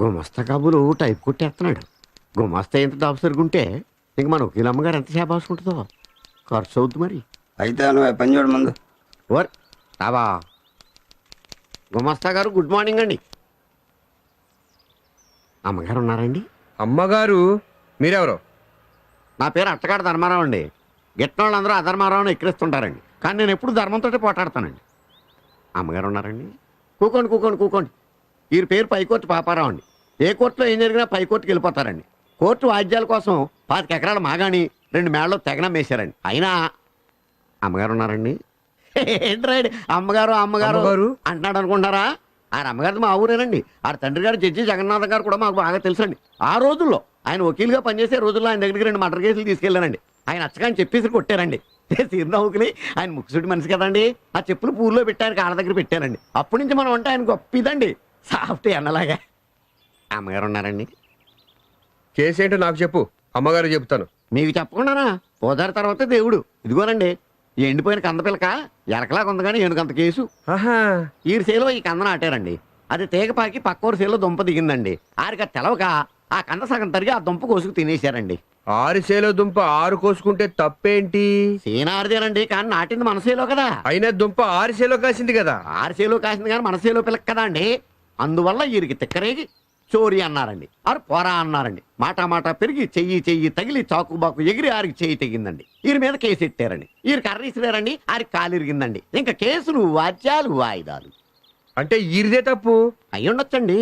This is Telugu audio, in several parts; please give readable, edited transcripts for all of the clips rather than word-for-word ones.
గుమస్తా కబులు టైప్ కొట్టేస్తున్నాడు. గుమస్తా ఎంత దాపు సరుగుంటే ఇంక మన వకీల్ అమ్మగారు ఎంత చేపాసుకుంటుందో. ఖర్చు అవుద్ది మరి. అయితే నువ్వు పని చూడు ముందు. ఓర్ రావా గుమస్తా గారు, గుడ్ మార్నింగ్ అండి. అమ్మగారు ఉన్నారండి? అమ్మగారు మీరెవరు? నా పేరు అట్టగాడ ధర్మారావు అండి. గిట్టిన వాళ్ళందరూ అధర్మారావుని ఎక్కిరిస్తుంటారండి, కానీ నేను ఎప్పుడు ధర్మంతో పోటాడతానండి. అమ్మగారు ఉన్నారండి? కూకోండి కూకోండి కూకోండి. ఈ పేరు పైకోర్టు పాపారావు అండి. ఏ కోర్టులో ఏం జరిగినా పైకోర్టుకి వెళ్ళిపోతారండి. కోర్టు వాద్యాల కోసం 25 ఎకరాల మాగాని 2 మేళ్ళలో తెగనం వేశారండి. అయినా అమ్మగారు ఉన్నారండి? ఏంట్రాడు అమ్మగారు అమ్మగారు అంటున్నాడు అనుకుంటారా? ఆయన అమ్మగారిది మా ఊరేనండి. ఆడ తండ్రి గారు జడ్జి జగన్నాథ్ గారు కూడా మాకు బాగా తెలుసండి. ఆ రోజుల్లో ఆయన వకీలుగా పనిచేసే రోజుల్లో ఆయన దగ్గరికి 2 మర్డర్ కేసులు తీసుకెళ్ళానండి. ఆయన అచ్చగాని చెప్పేసి కొట్టారండి. తీరినవుకుని ఆయన ముక్కుసుడి మనిషి కదండి. ఆ చెప్పులు పూర్లో పెట్టానికి ఆడ దగ్గర పెట్టారండి. అప్పటి నుంచి మనం అంటే ఆయన గొప్పదండి, సాఫ్ట్ అన్నలాగా. అమ్మగారు ఉన్నారండి? కేసు ఏంటో నాకు చెప్పు, అమ్మగారు చెప్తాను. మీకు చెప్పకుండానా? పోదారి తర్వాత దేవుడు. ఇదిగోనండి ఈ ఎండిపోయిన కందపిల్లక ఎలకలాగా ఉంది కానీ ఏనుకంత కేసు. ఈ సేలో ఈ కంద నాటారండి. అది తీగపాకి పక్కోరు సేలో దుంప దిగిందండి. ఆరిక తెలవక ఆ కంద సగం తరిగి ఆ దుంప కోసుకు తినేశారండి. 6 సేలో దుంప 6 కోసుకుంటే తప్పేంటి? సీనారిదేనండి, కానీ నాటింది మన సేలో కదా. అయినా దుంప 6 సేలో కాసింది కదా. 6 సేలో కాసింది కానీ మన సేలో పిల్లక కదా అండి. అందువల్ల వీరికి తిక్కరేగి చోరీ అన్నారండి. ఆరు పోరా అన్నారండి. మాట పెరిగి చెయ్యి తగిలి చాకుబాకు ఎగిరి ఆరికి చెయ్యి తెగిందండి. వీరి మీద కేసు ఎట్టారండి. వీరి కర్ర ఇసిరారండి, ఆరికి కాలు ఇరిగిందండి. ఇంకా కేసులు వాద్యాలు వాయిదాలు. అంటే ఈరిదే తప్పు అయ్యుండొచ్చండి,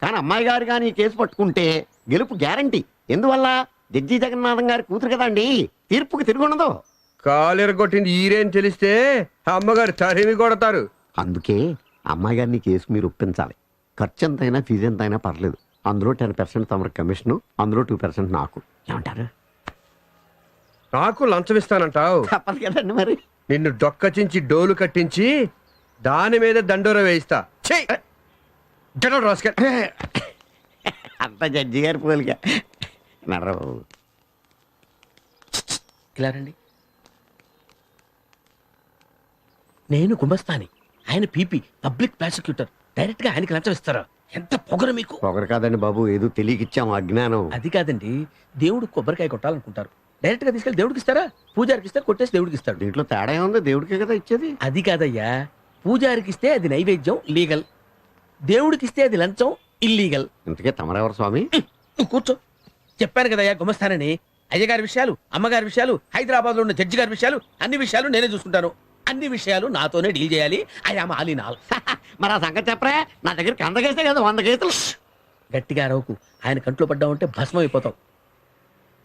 కానీ అమ్మాయి గారు కానీ ఈ కేసు పట్టుకుంటే గెలుపు గ్యారంటీ. ఎందువల్ల? జడ్జి జగన్నాథం గారి కూతురు కదా అండి, తీర్పుకి తిరుగుండదు. కాలు ఎరగొట్టింది ఈరేని తెలిస్తే అమ్మగారు తరిమి కొడతారు. అందుకే అమ్మాయి గారిని కేసు మీరు ఒప్పించాలి. ఖర్చు ఎంతైనా ఫీజు ఎంతైనా పర్లేదు. అందులో 10% తమరు కమిషను, అందులో 2% నాకు. ఏమంటారు? నాకు లంచం ఇస్తానంటావు? తప్పదు కదండి మరి. నిన్ను డొక్కచించి డోలు కట్టించి దాని మీద దండోర వేయిస్తా. అంత జడ్జి గారి పోలిక నర్రబాబు. ఇలా రండి. నేను గుమస్తాని, ఆయన పీపీ పబ్లిక్ ప్రాసిక్యూటర్. డైరెక్ట్ గా ఆయనకి లంచం ఇస్తారా? ఎంత పొగరు మీకు. పొగరు కాదండి బాబు, ఏదో తెలియకిచ్చాము, అజ్ఞానం. అది కాదండి, దేవుడు కొబ్బరికాయ కొట్టాలనుకుంటారు, డైరెక్ట్ గా తీసుకెళ్ళి దేవుడికి ఇస్తారా? పూజారికి ఇస్తారు, కొట్టేసి దేవుడికి ఇస్తాడు. దీంట్లో తేడా ఏముంది? దేవుడికే కదా ఇచ్చేది. అది కాదయ్యా, పూజారికి ఇస్తే అది నైవేద్యం లీగల్, దేవుడికి ఇస్తే అది లంచం ఇల్లీగల్. ఇంతకే తమరెవరు స్వామి? నువ్వు కూర్చో. చెప్పాను కదయ్యా గుమస్తానని. అయ్యగారి విషయాలు, అమ్మగారి విషయాలు, హైదరాబాద్ లో ఉన్న జడ్జి గారి విషయాలు, అన్ని విషయాలు నేనే చూసుకుంటాను. అన్ని విషయాలు నాతోనే డీల్ చేయాలి. I'm all in all. మరి ఆ సంగతి చెప్పరా? నా దగ్గర 100 కేసే కదా, 100 కేసులు. గట్టిగా అరవకు, ఆయన కంట్లో పడ్డామంటే భస్మం అయిపోతావు.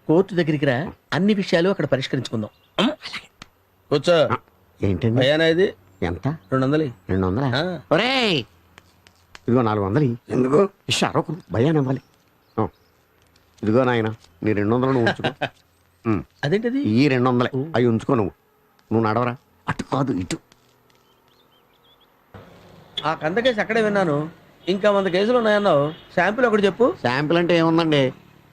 కోర్టు దగ్గరికి రా, అన్ని విషయాలు అక్కడ పరిష్కరించుకుందాం. కూర్చో. ఏంటండి భయానా ఇది? ఎంత? 200. 200? ఒరేయ్ ఇదిగో 400. ఎందుకు? ఇషారకు భయాన్ని ఇవ్వాలి. ఇదిగో నాయన, నీ 200 నువ్వు ఉంచుకో. అదేంటిది? ఈ 200 అవి ఉంచుకో. నువ్వు నడవరా, అటు కాదు ఇటు. ఆ కంద కేసు అక్కడే విన్నాను, ఇంకా 100 కేసులు ఉన్నాయన్నావు. శాంపిల్ ఒకటి చెప్పు. శాంపిల్ అంటే ఏముందండి?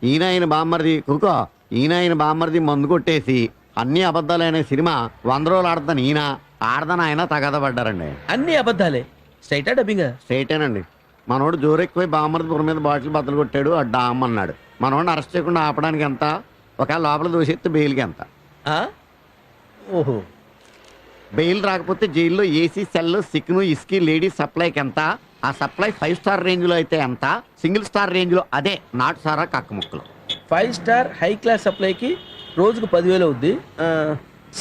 ఈయన బామ్మర్ది కురుకో, ఈయన బామ్మర్ది మందు కొట్టేసి అన్ని అబద్ధాలైన సినిమా 100 రోజులు ఆడతాను. ఈయన ఆడదాని ఆయన తగద పడ్డారండి. అన్ని అబద్ధాలే. స్ట్రైటా డబ్బింగా? స్ట్రైటేనండి. మనోడు జోరెక్కుపోయి బామ్మర్ది పురం మీద బాటిల్ బద్దలు కొట్టాడు, ఆ డామ్ అన్నాడు. మనోడిని అరెస్ట్ చేయకుండా ఆపడానికి ఎంత? ఒకవేళ లోపల దోషెత్తే బెయిల్కి ఎంత? ఓహో. బెయిల్ రాకపోతే జైల్లో ఏసీ సెల్, సిక్ను, ఇస్కీ, లేడీస్ సప్లైకి ఎంత? ఆ సప్లై 5 స్టార్ రేంజ్లో అయితే ఎంత? సింగిల్ స్టార్ రేంజ్లో అదే నాటు సారా కక్క ముక్కలు. 5 స్టార్ హై క్లాస్ సప్లైకి రోజుకు 10,000 అవుద్ది.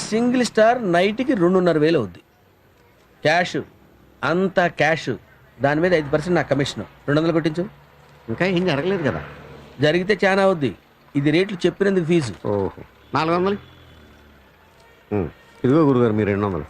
సింగిల్ స్టార్ నైట్కి 2,500 అవుద్ది. క్యాష్ అంతా క్యాష్. దాని మీద 5% నా కమిషన్. 200 కొట్టించు. ఇంకా ఏం జరగలేదు కదా? జరిగితే చాలా అవుద్ది. ఇది రేట్లు చెప్పినందుకు ఫీజు. ఓహో, 400. ఇదిగో గురుగారు మీ 200.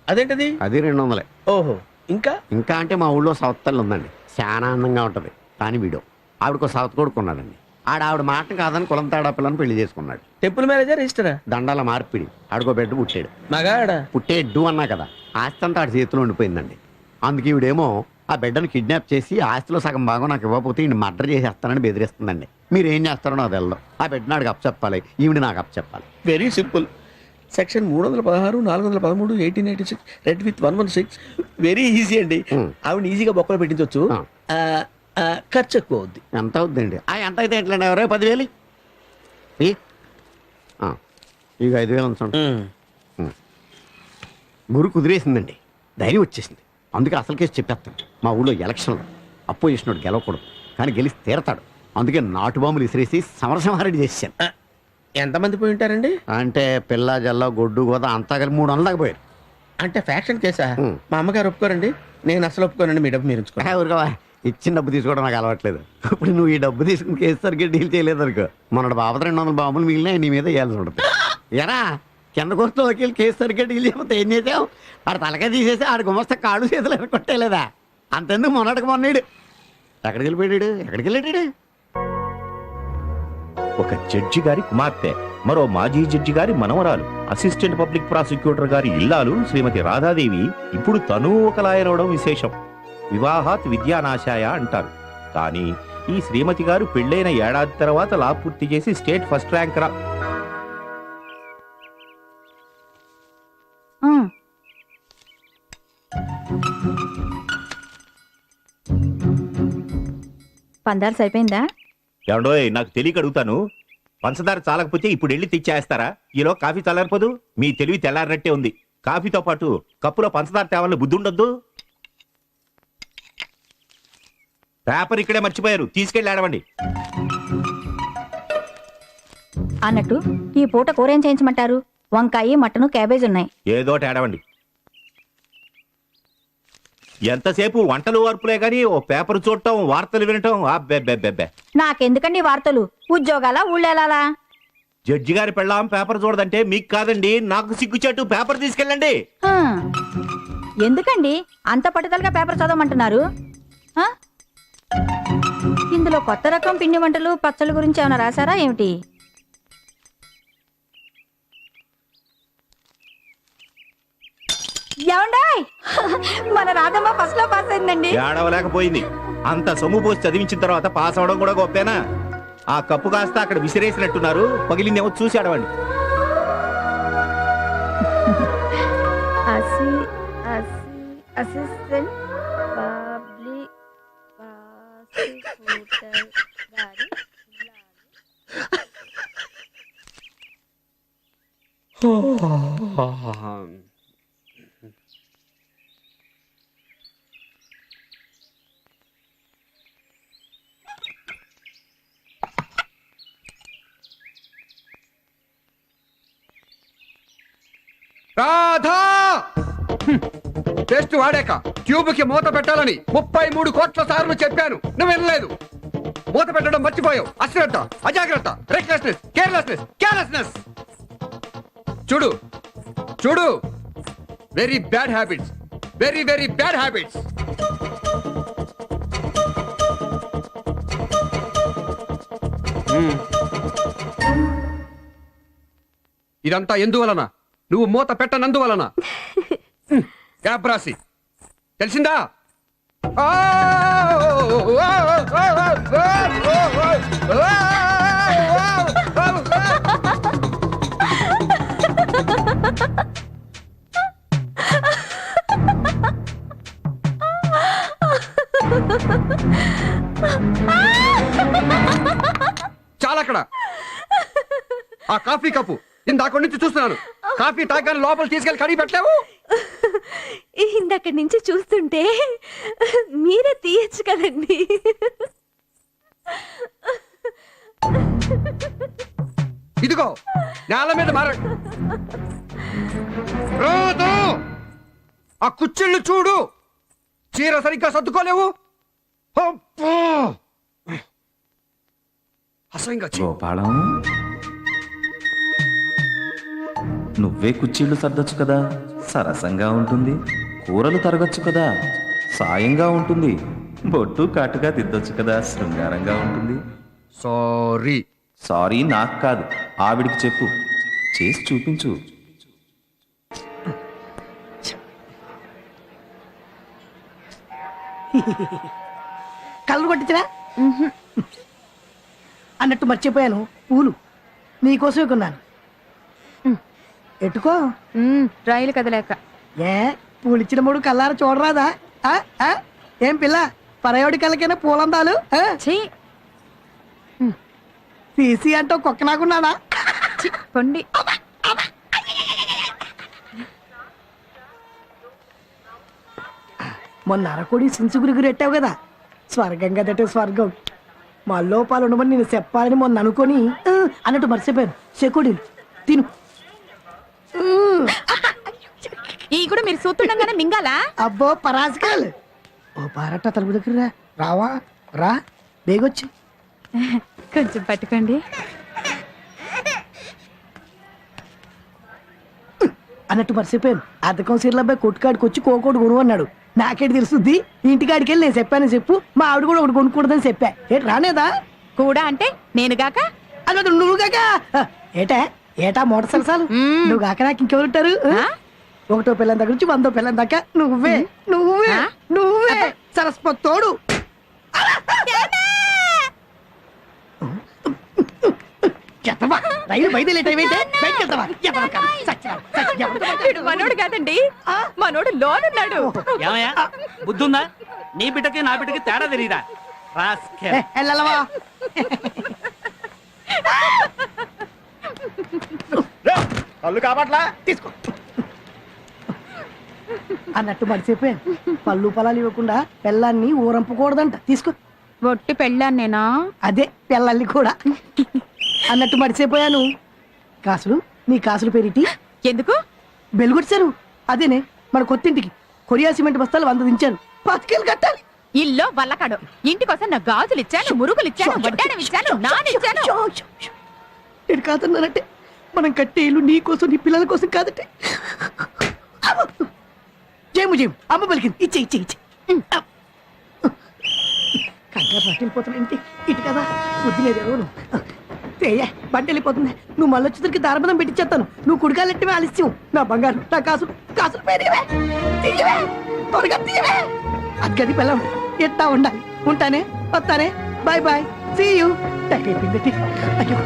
అదేంటది? అది 200. ఓహో. ఇంకా ఇంకా అంటే మా ఊళ్ళో సౌత్ తల్లి ఉందండి, చాలా అందంగా ఉంటుంది. కానీ వీడు ఆవిడకు సౌత్ కొడుకున్నాడండి. ఆవిడ మాటను కాదని కులం తేడా పిల్లని పెళ్లి చేసుకున్నాడు. Temple manager రిజిస్టరా? దండాల మార్పిడి. ఆడికో బిడ్డ పుట్టాడు. మగాడా? పుట్టేడ్డు అన్నా కదా, ఆస్తి అంతా ఆడి చేతిలో ఉండిపోయిందండి. అందుకే ఈవిడేమో ఆ బిడ్డను కిడ్నాప్ చేసి ఆస్తిలో సగం భాగం నాకు ఇవ్వకపోతే ఈయన మర్డర్ చేసేస్తానని బెదిరిస్తుందండి. మీరు ఏం చేస్తారో నాకు తెలదు. ఆ బిడ్డ నాడికి అప్పచెప్పాలి, ఈవిడ నాకు అప్పచెప్పాలి. Very simple. Section 316, 413, 1886, read with 116. Very easy అండి. ఆవిడ ఈజీగా బొక్కలు పెట్టించవచ్చు. ఖర్చు ఎక్కువ అవుద్ది. ఎంత అవుద్దండి? ఎంత అయితే ఎట్లండి? ఎవరో 10,000 ఇ. ఇక 5,000 ఉంచండి. గురు కుదిరేసిందండి, ధైర్యం వచ్చేసింది. అందుకే అసలు కేసు చెప్పేస్తాను. మా ఊళ్ళో ఎలక్షన్లో అప్పు చేసినోడు గెలవకూడదు, కానీ గెలిచి తీరతాడు. అందుకే నాటు బాంబులు ఇసిరేసి సమరసింహారెడ్డి చేశాను. ఎంతమంది పోయి ఉంటారండి? అంటే పిల్ల జల్ల గొడ్డు గోద అంతా కలిపి 300 దాకా పోయారు. అంటే ఫ్యాక్షన్ కేసా? ఉం. మా అమ్మగారు ఒప్పుకోరండి, నేను అసలు ఒప్పుకోనండి. మీ డబ్బు మీరు ఉంచుకోండి. ఊరుకోవా, ఇచ్చిన డబ్బు తీసుకోవడం నాకు అలవాట్లేదు. ఇప్పుడు నువ్వు ఈ డబ్బు తీసుకుని కేసు సరిగ్గా డీల్ చేయలేదు అనుకో, మొన్నటి బాబు 200 బాంబులు మిగిలిన నీ మీద వేయాల్సి ఉంటుంది. ఎరా కింద కోసం వకీలు కేసు సరిగ్గా డీల్ చేయకపోతే ఏం చేసావు? ఆడు తలకాయ తీసేసి ఆడు గుమస్తా కాళ్ళు చేతులు కొట్టేలేదా? అంతెందుకు మొన్నటికి మొన్నడు ఎక్కడికి వెళ్ళాడు? ఒక జడ్జి గారి కుమార్తె, మరో మాజీ జడ్జి గారి మనవరాలు, అసిస్టెంట్ పబ్లిక్ ప్రాసిక్యూటర్ గారి ఇల్లాలు శ్రీమతి రాధాదేవి ఇప్పుడు తను ఒక లాయర్ అవడం విశేషం. వివాహాత్ విద్యానాశాయ అంటారు. కానీ ఈ శ్రీమతి గారు పెళ్ళైన ఏడాది తర్వాత లా పూర్తి చేసి స్టేట్ ఫస్ట్ ర్యాంక్ పందాలు సరిపోయిందా? ఏమండోయ్, నాకు తెలియక అడుగుతాను. పంచదార చాలకపోతే ఇప్పుడు వెళ్ళి తెచ్చేస్తారా? ఈలో కాఫీ చల్లారిపోదు? మీ తెలివి తెల్లారినట్టే ఉంది. కాఫీతో పాటు కప్పులో పంచదార తేవాలని బుద్ధి ఉండొద్దు. పేపర్ ఇక్కడే మర్చిపోయారు, తీసుకెళ్ళి ఆడవండి. అన్నట్టు ఈ పూట కూరేం చేయించమంటారు? వంకాయ, మటను, క్యాబేజ్ ఉన్నాయి. ఏదోటి ఆడవండి. ఎంతసేపు వంటలు వార్పులే గాని ఓ పేపర్ చూడటం, వార్తలు వినటం అబ్బెబ్బెబ్బెబ్బే. నాకెందుకండి వార్తలు? ఉద్యోగాల ఊళ్ళేలా? జడ్జి గారి పెళ్ళాం పేపర్ చూడదంటే మీకు కాదండి, నాకు సిగ్గుచేటు. పేపర్ తీసుకెళ్ళండి. ఎందుకండి అంత పట్టుదలగా పేపర్ చదవమంటున్నారు? ఆ? ఇందులో కొత్త రకం పిండి వంటలు, పచ్చళ్ళ గురించి ఏమైనా రాశారా ఏమిటి? ఏమండాయ్, మన రాధమ్మ ఫస్ట్ లో పాస్ అయిందండి. ఏడవలేకపోయింది. అంత సొమ్ము పోసి చదివించిన తర్వాత పాస్ అవడం కూడా గొప్పేనా? ఆ కప్పు కాస్త అక్కడ విసిరేసినట్టున్నారు, పగిలిందేమో చూసి ఆడవండి. అసిస్టెంట్ పబ్లిక్ ప్రాసిక్యూటర్ గారి రాధా! టెస్ట్ వాడాక ట్యూబ్ కి మూత పెట్టాలని 33 కోట్ల సార్లు చెప్పాను, నువ్వు వినలేదు. మూత పెట్టడం మర్చిపోయావు. అశ్రద్ధ, అజాగ్రత్త, రెక్లెస్నెస్, కేర్లెస్నెస్. చూడు చూడు, very bad habits, very very bad habits. ఇదంతా ఎందువలన? నువ్వు మూత పెట్టనందువలన. క్యాబ్రాసి, తెలిసిందా? చాలక్కడ. ఆ కాఫీ కప్పు ఇందాక నుంచి చూస్తున్నాను. కాఫీ తాగానే లోపల తీసుకెళ్ళి కడిగి పెట్టలేవు. ఇందక్కడి నుంచి చూస్తుంటే మీరే తీయచ్చు కదండి. ఇదిగో నేల మీద ఆ కుచ్చిళ్ళు చూడు, చీర సరిగ్గా సర్దుకోలేవు. అసహ్యంగా గోపాలం, నువ్వే కుర్చీళ్లు సర్దొచ్చు కదా, సరసంగా ఉంటుంది. కూరలు తరగచ్చు కదా, సాయంగా ఉంటుంది. బొట్టు కాటుగా దిద్దొచ్చు కదా, శృంగారంగా ఉంటుంది. సారీ. సారీ నాకు కాదు, ఆవిడికి చెప్పు, చేసి చూపించు. కళ్ళు కొట్టించరా అన్నట్టు మర్చిపోయాను. పూలు నీకోసమే కొన్నాను. ఎట్టుకో. రైలు కదలేక. ఏ పూలు ఇచ్చిన మూడు కల్లారా చూడరాదా? ఏం పిల్ల పరయోడి కలకైనా పూలందాలు ఆ? ఛీ తీసి అంటూ కుక్క నాకున్నానా ఛీ, పొండి. మొన్న అరకోడి సించుగురికి రెట్టావు కదా స్వర్గం కదటే స్వర్గం మా లోపాలు ఉండమని నేను చెప్పాలని మొన్న అనుకొని అన్నట్టు మర్చిపోయాను చెకుడి తిను ఈ కూడా మీరు చూస్తుండగానే మింగాలా? అబ్బో పరాజకాలు ఓ పారట తలుపు దగ్గర రా. రావా రా బేగొచ్చి కొంచెం పట్టుకోండి. అన్నట్టు మర్చిపోయాను అద్దకం సీర్లబ్బాయి కొట్టుకాడికి వచ్చి కోకోడు కొను అన్నాడు నాకేంటి తెలుస్తుంది ఇంటికాడికి వెళ్ళి నేను చెప్పానని చెప్పు మా ఆవిడ కూడా ఒకటి కొనుక్కూడదని చెప్పా ఏంటి రానేదా కూడా అంటే నేను గాక అన్నట్టు నువ్వు కాక ఏటా ఏటా మోటార్ సరసాలు మ్మ్. నువ్వు కాక నాకు ఇంకెవరుంటారు ఆ? ఒకటో పిల్లం దగ్గర నుంచి 100 పిల్లం దాకా నువ్వే నువ్వే ఆ? నువ్వే సరస్వతి తోడు చెత్తవా రైలు బయట లేట్ అయితే బయటకు వెళ్తావా ఎత్తవా కాదు. సచ్చినాడు. వీడు మనోడు కాదండి మనోడు లోనున్నాడు. ఏమయ్యా బుద్ధుందా? నీ బిడ్డకి నా బిడ్డకి తేడా తెలియదా? రాస్కెల్. ఏ, వెళ్ళవా కళ్ళు కాబట్లా తీసుకో అన్నట్టు మర్చిపోయాను పళ్ళు పొలాలు ఇవ్వకుండా పెళ్ళాన్ని ఊరంపకూడదంట తీసుకో ఒట్టి పెళ్ళాను నేనా? అదే పిల్లల్ని కూడా అన్నట్టు మర్చిపోయాను కాసులు నీ కాసులు పెరిటి ఎందుకు? బెలుగొచ్చారు అదేనే మన కొత్తింటికి కొరియా సిమెంట్ బస్తాలు 100 దించాను 10 కట్టాలి ఇల్లో వల్లకాడు ఇంటికోసం నా గాజులు ఇచ్చాను, మురుగులు ఇచ్చాను, వడ్డానం ఇచ్చాను, నానిచ్చాను. నేను కాదన్నానంటే మనం కట్టే ఇల్లు నీ కోసం నీ పిల్లల కోసం కాదంటే జేము జేము అమ్మ పలికింది ఇచ్చే ఇచ్చే ఇచ్చే కంగారు పట్టిపోతున్నా ఇంటి ఇటు కదా బుద్ధి లేదు ఎవరు తేయ బండి వెళ్ళిపోతుంది నువ్వు మళ్ళీ వచ్చేసరికి దారబదం పెట్టించేస్తాను నువ్వు కుడికాలెట్టమే ఆలస్యం నా బంగారు నా కాసులు కాసులు పేరేవే తీయవే త్వరగా తీయవే అది గది పిల్లం ఎట్టా ఉండాలి ఉంటానే వస్తానే bye bye see you time అయిపోయింది అయ్యో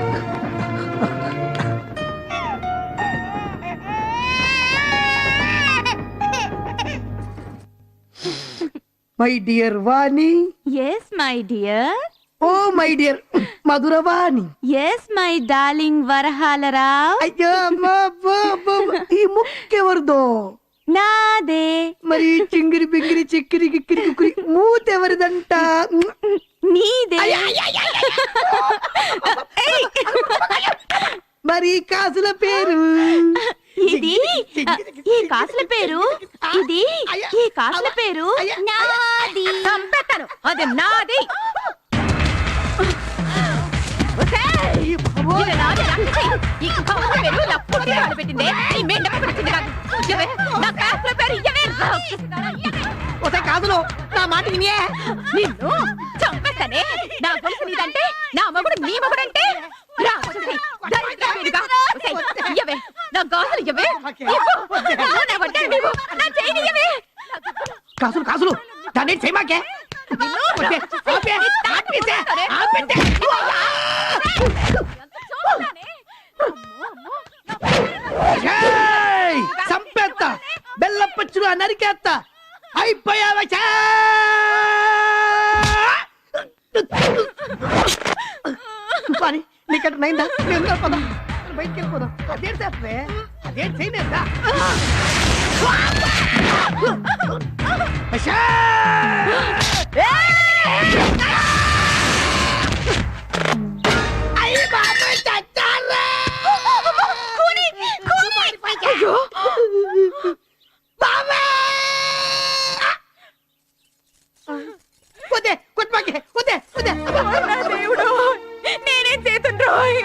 my dear Vani yes my dear, oh my dear Madhuravani yes my darling Varahalarao. అయ్యో అమ్మా, అబ్బా, అబ్బా, అబ్బా. ఈ ముక్కెవరిదో నాదే. మరి చింగిరి బింగిరి చిక్కిరి గిక్కిరి కుక్కిరి మూతెవరిదంట నీదే. ఏయ్! మరి కాసుల పేరు ఇది ఈ కాసుల పేరు, ఇది ఈ కాసుల పేరు నాది. చంపేస్తాను, అది నాది. ఒసేయ్! ఇది నాది, రాక్షసి. ఈ కాసుల పేరు నా పుట్టిన వాళ్ళు పెట్టిందే. ఈ మెండకు పెట్టింది కాదు. ఇయ్యవే, నా కాసుల పేరు ఇయ్యవే. ఒసే కాదులో నా మాట వినియే నిన్ను చంపేస్తానే. నా గొలుసు నీదంటే, నా మగుడు నీ మగుడంటే రాక్షసి, దరిద్ర పేరుగా. ఒసేయ్, ఇయ్యవే, నా గాజులు ఇయ్యవే. ఇవ్వు. నా వడ్డాణం ఇవ్వు. నా చైన్ ఇయ్యవే. కాసులు కాసులు దాన్ని చేయమాకే నిన్ను ఒసే, ఆపే, ఆపేసే, ఆపేసే. చూస్తానే. అమ్మో, అమ్మో. ఏయ్! సంపేత్తా బెల్లపచ్చులు నరికేత్తా అయిపోయావా పని నీకట్టు నైందా నేను వెళ్ళిపోదాం బయటికి వెళ్ళిపోదాం అదేం చేస్తే అదేం చేయలేదా అయ్యో! వదే కొట్టుమాకే వదే వదే నా దేవుడు, నేనేం చేతుండ్రోయ్?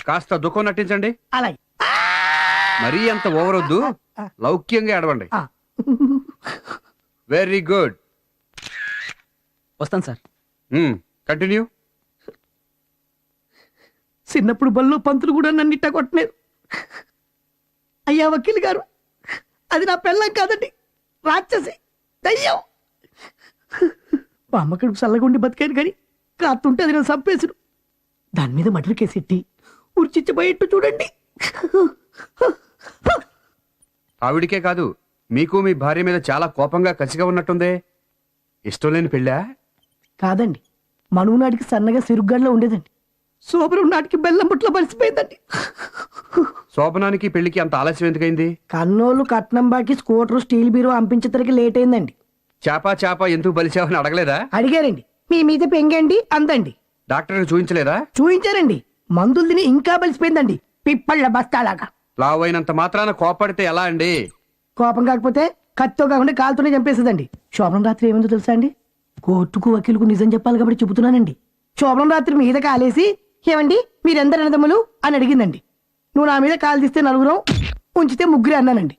కాస్త దుఃఖం నటించండి. అలాగే మరీ అంత ఓవర్ వద్దు, లౌక్యంగా ఏడవండి. ఆ. Very good. వస్తాను సార్. కంటిన్యూ. చిన్నప్పుడు బల్లో పంతులు కూడా నన్ను ఇట్ట కొట్టలేదు అయ్యా వకీల్ గారు, అది నా పెళ్ళం కాదండి, రాక్షసి, దయ్యం. మా అమ్మకడికి చల్లగుండి బతికాను కానీ కాస్తుంటే అది నేను చంపేసును. దాని మీద మటర్ కేసెట్టి ఉరిచిచ్చిపోయేట్టు చూడండి. ఆవిడికే కాదు, మీకు మీ భార్య మీద చాలా కోపంగా కసిగా ఉన్నట్టుందే. ఇష్టం లేని పెళ్ళా? కాదండి, మనువు నాటికి సన్నగా సిరుగ్గాడిలో ఉండేదండి. శోభనం నాటికి బెల్లం బుట్లో పరిసిపోయిందండి. శోభనానికి పెళ్లికి అంత ఆలస్యం ఎందుకైంది? కన్నోళ్ళు కట్నం బాకి స్కూటర్ స్టీల్ బీరో అంపించేసరికి లేట్ అయిందండి. చేప ఎందుకు బలిచావని అడగలేదా? అడిగారండి. మీ మీద పెంగండి అందండి. డాక్టర్ చూపించలేదా? చూయించారండి. మందులు తిని ఇంకా బలిసిపోయిందండి, పిప్పళ్ళ బస్తాలాగా. లావు అయినంత మాత్రాన కోపడితే ఎలా అండి? కోపం కాకపోతే కత్తితో కాకుండా కాలుతోనే చంపేసేదండి. శోభనం రాత్రి ఏమైందో తెలుసా అండి? కోర్టుకు వకీలుకు నిజం చెప్పాలి కాబట్టి చెబుతున్నానండి. శోభనం రాత్రి మీద కాలేసి, ఏమండి మీరెందరు అన్నదమ్ములు అని అడిగిందండి. నువ్వు నా మీద కాలు తీస్తే నలుగురం, ఉంచితే ముగ్గురే అన్నానండి.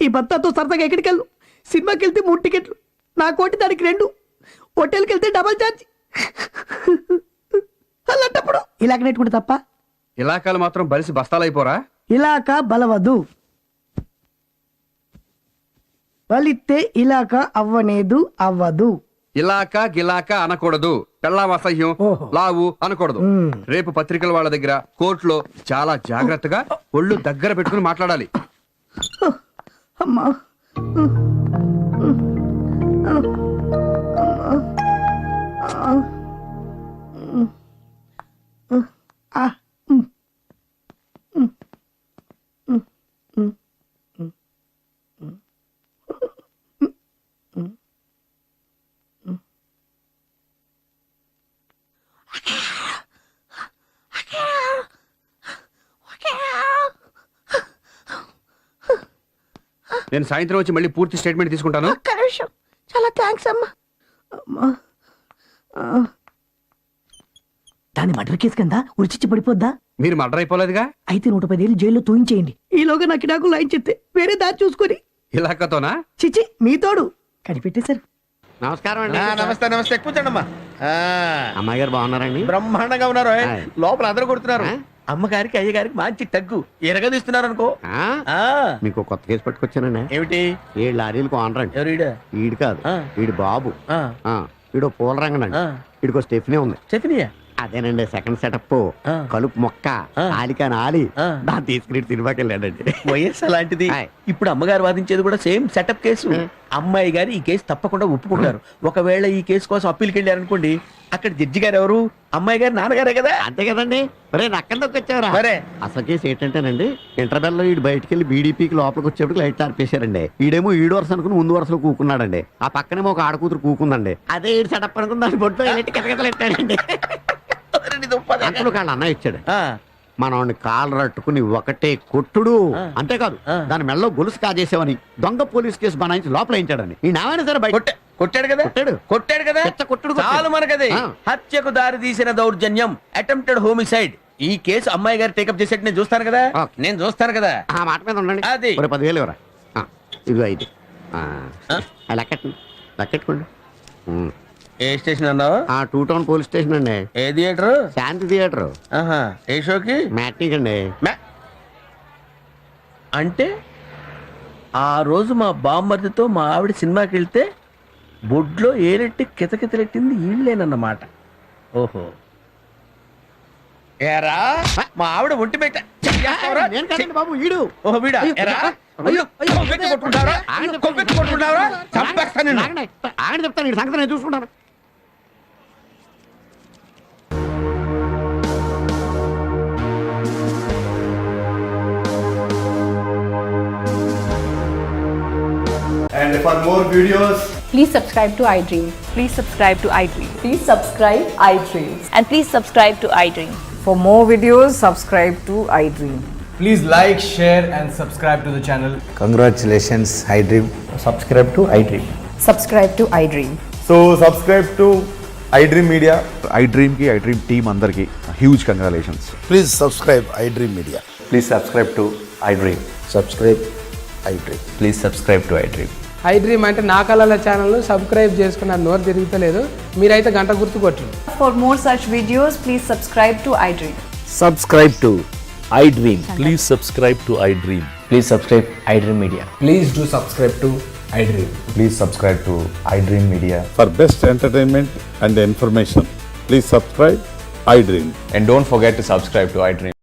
ఈ భర్తతో సరదాగా ఎక్కడికి వెళ్ళు? సినిమాకి వెళ్తే 3 టికెట్లు, నా కోటి దానికి 2, హోటల్కి వెళ్తే డబల్ ఛార్జ్. అలాంటప్పుడు ఇలాగ నెట్టుకుంటే తప్ప? ఇలాకాలు మాత్రం బలిసి బస్తాలైపోరా? ఇలాక బలవదు, బలిస్తే ఇలాక అవ్వనేదు అవ్వదు. ఇలాక గిలాక అనకూడదు, పెళ్ళాం అసహ్యం, ఓహో. లావు అనకూడదు. రేపు పత్రికల వాళ్ళ దగ్గర, కోర్టులో చాలా జాగ్రత్తగా ఒళ్ళు దగ్గర పెట్టుకుని మాట్లాడాలి. అమ్మా నేను సాయంత్రం వచ్చి మళ్ళీ పూర్తి స్టేట్మెంట్ తీసుకుంటాను. చాలా థ్యాంక్స్ అమ్మా. అమ్మా దాని మర్డర్ కేసు కింద ఉరిచిచ్చి పడిపోద్దా? మీరు మర్డర్ అయిపోలేదుగా? అయితే 110 ఏళ్ళు జైల్లో తూయించేయండి. ఈలోగా నాకు నాకు లైన్ చెప్తే వేరే దారి చూసుకొని. ఇలాకతోనా? చిచి మీ తోడు కనిపెట్టేశారు. నమస్కారం అండి. నమస్తే నమస్తే, కూర్చోండమ్మా. అమ్మాయి గారు బాగున్నారండి? బ్రహ్మాండంగా ఉన్నారు. ఆయ్. లోపల అందరూ కొడుతున్నారు. ఆ? అమ్మగారికి అయ్యగారికి మంచి తగ్గు ఎరగదీస్తున్నారు అనుకో. ఆ? ఆ, మీకు ఒక కొత్త కేసు పట్టుకొచ్చానండి. ఏమిటి? 7 లారీలకు ఆనర్ అండి. ఎవరు ఈడ? ఈడు కాదు, ఆ. ఈడు బాబు. ఆ, ఈడు పూల రంగనండి. ఆ. ఈడికో స్టెఫ్నీ ఉంది. చెప్పినయా? అదేనండి సెకండ్ సెటప్. ఆ. కలుపు మొక్క, ఆ. ఆలికాని ఆలి, ఆ. దాన్ని తీసుకుని సినిమాకి వెళ్ళాడండి. వయస్సు అలాంటిది. ఆయ్. ఇప్పుడు అమ్మగారు వాదించేది కూడా సేమ్ సెటప్ కేసు. అమ్మాయి గారు ఈ కేసు తప్పకుండా ఒప్పుకుంటారు. ఒకవేళ ఈ కేసు కోసం అప్పీల్కి వెళ్ళారనుకోండి, అక్కడ జడ్జి గారు ఎవరు? అమ్మాయి గారు నాన్నగారే కదా. అంతే కదండి. మరే నక్కందొక్క వచ్చావరా? మరే. అసలు కేసు ఏంటంటేనండి, ఇంటర్వెల్ లో ఈడు బయటికి వెళ్ళి బీడీపీకి లోపలికి వచ్చేప్పుడు లైట్ ఆర్పేశారండి. ఈడేమో ఈడు వరుస అనుకుని ముందు వరుసలో కూకున్నాడండి. ఆ పక్కనేమో ఒక ఆడకూతురు కూకుందండి. అదే ఈడు సెటప్ అనుకుని దాని బొట్టు కితకితలెట్టాడండి. అంతలో కాళ్ళ అన్న ఇచ్చాడు. ఆ, మనవాడిని కాళ్ళు రట్టుకుని ఒకటే కొట్టుడు. అంతేకాదు, ఆ. దాని మెళ్ళలో గొలుసు కాజేసావని దొంగ పోలీస్ కేసు బనాయించి లోపల వేయించాడని. ఈ నావైనా సరే బయట కొట్టాడు కదా. కొట్టాడు. కొట్టాడు కదా. పెద్ద కొట్టుడు కొట్టాడు. చాలు మనకది. ఆ. హత్యకు దారి తీసిన దౌర్జన్యం, అటెంప్టెడ్ హోమిసైడ్. ఈ కేసు అమ్మాయి గారు టేకప్ చేసేట్టు నేను చూస్తాను కదా. ఓకే. నేను చూస్తాను కదా. ఆ మాట మీద ఉండండి. అది. ఒక 10,000 ఇవ్వరా? ఇదిగో 5. ఆ? లెక్కెట్టుకోండి. ఏ స్టేషన్ అన్నావు? 2 టౌన్ పోలీస్ స్టేషన్ అండి. ఏ థియేటర్? శాంతి థియేటర్. ఆహా, ఏ షోకి? మ్యాట్నిక్ అండి. అంటే ఆ రోజు మా బామ్మర్దితో మా ఆవిడ సినిమాకి వెళ్తే బొడ్లో ఏరెట్టి కితకితలెట్టింది ఈళ్ళేనన్నమాట. ఓహో, ఏరా మా ఆవిడ ఒంటి పెట్ట నేను కాదండి బాబు, ఈడు. ఓహో వీడా? ఏరా అయ్యో అయ్యో, కొవ్వెత్తి కొట్టుకుంటావరా? కొవ్వెత్తి కొట్టుకుంటావరా? చంపేస్తాను నిన్ను. ఆగండి చెప్తాను, ఈ సంగతి నేను చూసుకుంటాను. And for more videos, Please subscribe to iDream. Please subscribe to iDream. Please subscribe iDream. And please subscribe to iDream. For more videos, subscribe to iDream. please like, share, and subscribe to the channel. Congratulations iDream. Subscribe to iDream. Subscribe to iDream. So subscribe to iDream Media. iDream ki iDream team andarki huge congratulations. Please subscribe iDream media. Please subscribe to iDream. Subscribe iDream. Please subscribe to I dream. I dream అంటే నా కళల ఛానల్ సబ్స్క్రైబ్ చేసుకున్న నోరు తిరుగుతలేదు. మీరైతే గంట గుర్తు కొట్టండి. For more such videos, please subscribe to iDream. Subscribe to iDream. Please subscribe to I dream. Please subscribe iDream Media. Please do subscribe to iDream. Please subscribe to iDream Media. For best entertainment and information, please subscribe iDream. And don't forget to subscribe to iDream.